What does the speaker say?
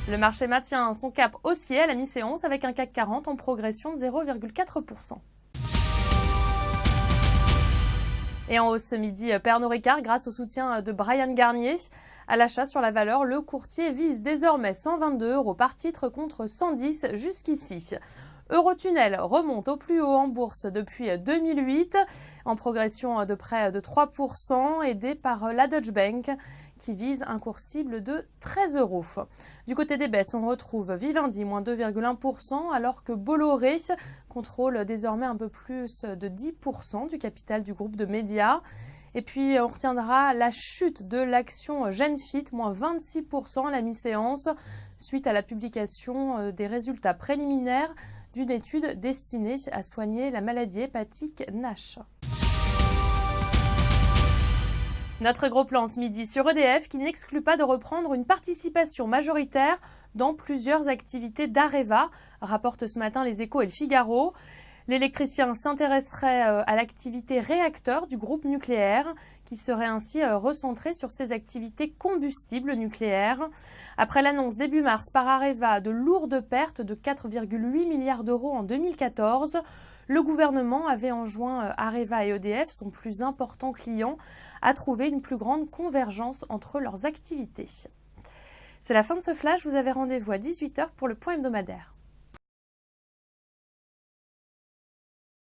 Le marché maintient son cap haussier à la mi-séance avec un CAC 40 en progression de 0,4%. Et en hausse ce midi, Pernod Ricard grâce au soutien de Bryan Garnier. À l'achat sur la valeur, le courtier vise désormais 122 € par titre contre 110 jusqu'ici. Eurotunnel remonte au plus haut en bourse depuis 2008, en progression de près de 3%, aidé par la Deutsche Bank qui vise un cours cible de 13 €. Du côté des baisses, on retrouve Vivendi, moins 2,1%, alors que Bolloré contrôle désormais un peu plus de 10% du capital du groupe de médias. Et puis, on retiendra la chute de l'action Genfit, moins 26% à la mi-séance, suite à la publication des résultats préliminaires d'une étude destinée à soigner la maladie hépatique NASH. Notre gros plan ce midi sur EDF qui n'exclut pas de reprendre une participation majoritaire dans plusieurs activités d'Areva, rapportent ce matin Les Échos et Le Figaro. L'électricien s'intéresserait à l'activité réacteur du groupe nucléaire, qui serait ainsi recentré sur ses activités combustibles nucléaires. Après l'annonce début mars par Areva de lourdes pertes de 4,8 milliards d'euros en 2014, le gouvernement avait enjoint Areva et EDF, son plus important client, à trouver une plus grande convergence entre leurs activités. C'est la fin de ce flash, vous avez rendez-vous à 18 h pour le point hebdomadaire.